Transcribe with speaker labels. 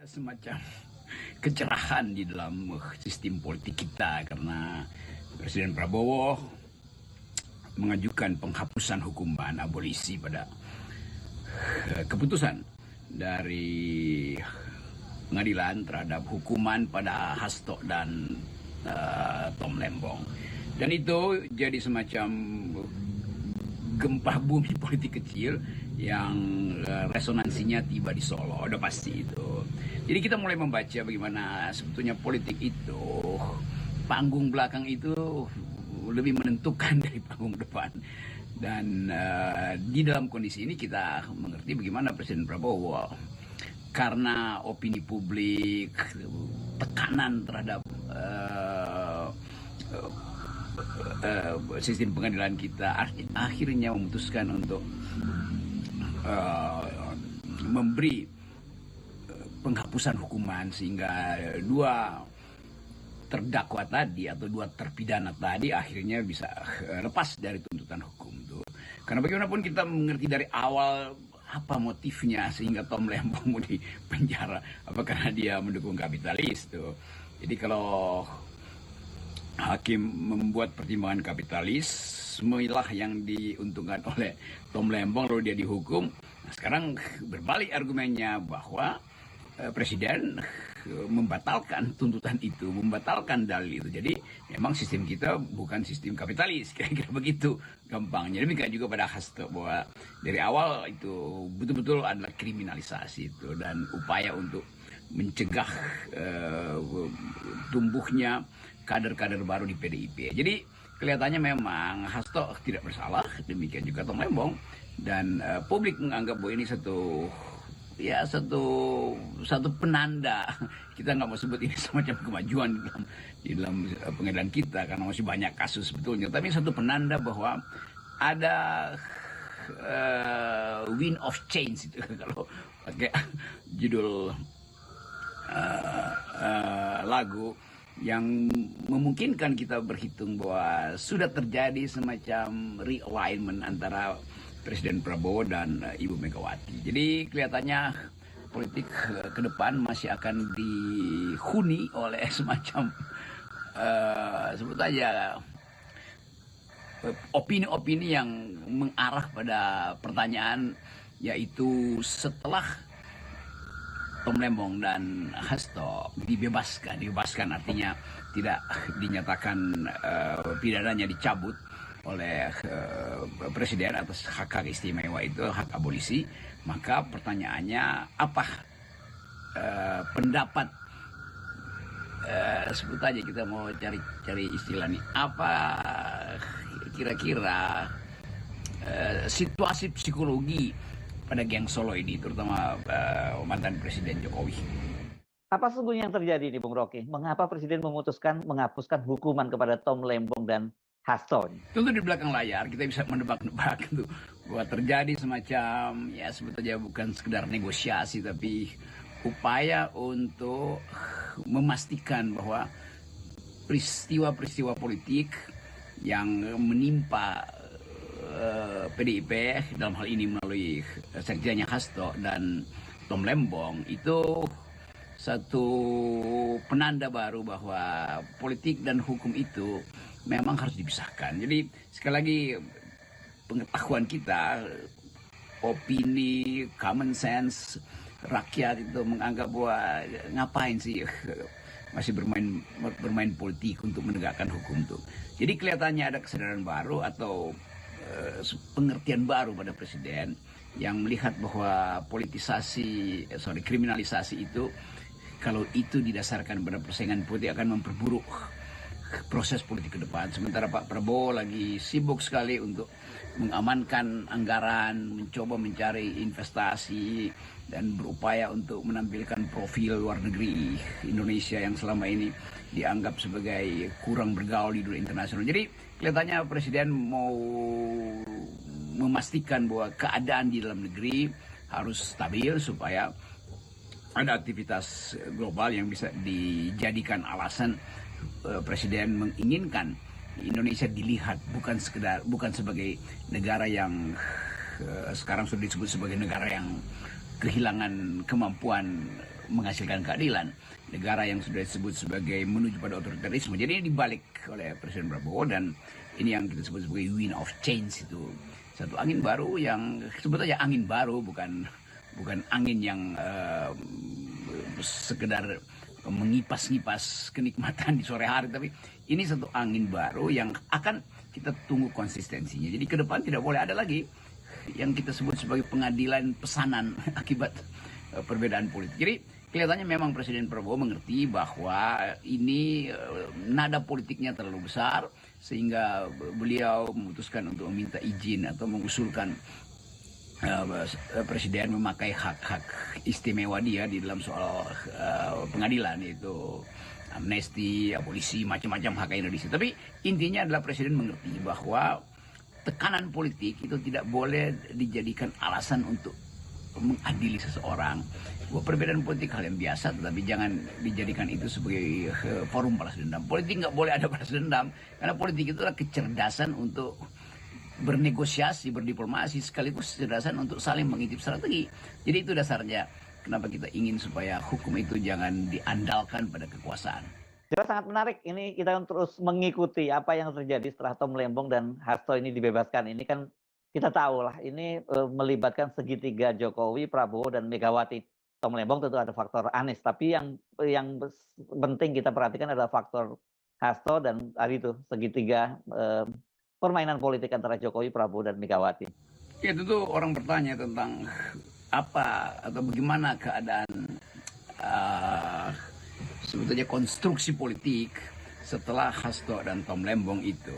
Speaker 1: Semacam kecerahan di dalam sistem politik kita karena Presiden Prabowo mengajukan penghapusan hukuman abolisi pada keputusan dari pengadilan terhadap hukuman pada Hasto dan Tom Lembong, dan itu jadi semacam gempa bumi politik kecil yang resonansinya tiba di Solo, udah pasti itu. Jadi kita mulai membaca bagaimana sebetulnya politik itu, panggung belakang itu lebih menentukan dari panggung depan. Dan di dalam kondisi ini kita mengerti bagaimana Presiden Prabowo, karena opini publik, tekanan terhadap sistem pengadilan kita, akhirnya memutuskan untuk memberi penghapusan hukuman sehingga dua terdakwa tadi atau dua terpidana tadi akhirnya bisa lepas dari tuntutan hukum itu. Karena bagaimanapun kita mengerti dari awal apa motifnya sehingga Tom Lembong mau di penjara, apa karena dia mendukung kapitalis tuh. Jadi kalau hakim membuat pertimbangan kapitalisme lah yang diuntungkan oleh Tom Lembong lalu dia dihukum. Nah, sekarang berbalik argumennya bahwa Presiden membatalkan tuntutan itu, membatalkan dalil itu. Jadi memang sistem kita bukan sistem kapitalis, kira-kira begitu gampangnya. Demikian juga pada Hasto, bahwa dari awal itu betul-betul adalah kriminalisasi itu dan upaya untuk mencegah tumbuhnya kader-kader baru di PDIP. Jadi kelihatannya memang Hasto tidak bersalah, demikian juga Tom Lembong, dan publik menganggap bahwa ini satu penanda. Kita nggak mau sebut ini semacam kemajuan di dalam pengadilan kita karena masih banyak kasus sebetulnya, tapi satu penanda bahwa ada wind of change itu kalau pakai judul lagu, yang memungkinkan kita berhitung bahwa sudah terjadi semacam realignment antara Presiden Prabowo dan Ibu Megawati. Jadi kelihatannya politik ke depan masih akan dihuni oleh semacam sebut aja opini-opini yang mengarah pada pertanyaan, yaitu setelah Tom Lembong dan Hasto dibebaskan artinya tidak dinyatakan pidananya dicabut oleh Presiden atas hak istimewa itu, hak abolisi, maka pertanyaannya apa pendapat sebut aja, kita mau cari istilah nih, apa kira-kira situasi psikologi pada geng Solo ini, terutama mantan Presiden Jokowi.
Speaker 2: Apa sesungguhnya yang terjadi nih Bung Rocky? Mengapa Presiden memutuskan menghapuskan hukuman kepada Tom Lembong dan Hasto?
Speaker 1: Tentu di belakang layar kita bisa menebak-nebak itu bahwa terjadi semacam, ya sebetulnya bukan sekedar negosiasi, tapi upaya untuk memastikan bahwa peristiwa-peristiwa politik yang menimpa PDIP dalam hal ini melalui sekjennya Hasto dan Tom Lembong itu satu penanda baru bahwa politik dan hukum itu memang harus dipisahkan. Jadi sekali lagi pengetahuan kita, opini, common sense rakyat itu menganggap bahwa ngapain sih masih bermain politik untuk menegakkan hukum itu. Jadi kelihatannya ada kesadaran baru atau pengertian baru pada Presiden yang melihat bahwa kriminalisasi itu, kalau itu didasarkan pada persaingan politik, akan memperburuk proses politik ke depan. Sementara Pak Prabowo lagi sibuk sekali untuk mengamankan anggaran, mencoba mencari investasi, dan berupaya untuk menampilkan profil luar negeri Indonesia yang selama ini dianggap sebagai kurang bergaul di dunia internasional. Jadi kelihatannya Presiden mau memastikan bahwa keadaan di dalam negeri harus stabil supaya ada aktivitas global yang bisa dijadikan alasan Presiden menginginkan Indonesia dilihat bukan sebagai negara yang sekarang sudah disebut sebagai negara yang kehilangan kemampuan menghasilkan keadilan. Negara yang sudah disebut sebagai menuju pada otoritarisme. Jadi ini dibalik oleh Presiden Prabowo, dan ini yang kita sebut sebagai wind of change, itu satu angin baru yang sebetulnya angin baru, bukan angin yang sekedar mengipas-ngipas kenikmatan di sore hari, tapi ini satu angin baru yang akan kita tunggu konsistensinya. Jadi ke depan tidak boleh ada lagi yang kita sebut sebagai pengadilan pesanan akibat perbedaan politik. Jadi kelihatannya memang Presiden Prabowo mengerti bahwa ini nada politiknya terlalu besar, sehingga beliau memutuskan untuk meminta izin atau mengusulkan Presiden memakai hak-hak istimewa dia di dalam soal pengadilan, yaitu amnesti, abolisi, macam-macam hak Indonesia. Tapi intinya adalah Presiden mengerti bahwa tekanan politik itu tidak boleh dijadikan alasan untuk mengadili seseorang. Bahwa perbedaan politik hal yang biasa, tetapi jangan dijadikan itu sebagai forum balas dendam. Politik nggak boleh ada balas dendam, karena politik itu adalah kecerdasan untuk bernegosiasi, berdiplomasi, sekaligus kecerdasan untuk saling mengintip strategi. Jadi itu dasarnya kenapa kita ingin supaya hukum itu jangan diandalkan pada kekuasaan.
Speaker 2: Jelas sangat menarik. Ini kita terus mengikuti apa yang terjadi setelah Tom Lembong dan Hasto ini dibebaskan. Ini kan kita tahu lah, ini melibatkan segitiga Jokowi, Prabowo, dan Megawati. Tom Lembong tentu ada faktor Anies, tapi yang penting kita perhatikan adalah faktor Hasto dan tadi itu segitiga permainan politik antara Jokowi, Prabowo, dan Megawati.
Speaker 1: Ya, tentu orang bertanya tentang apa atau bagaimana keadaan sebetulnya konstruksi politik setelah Hasto dan Tom Lembong itu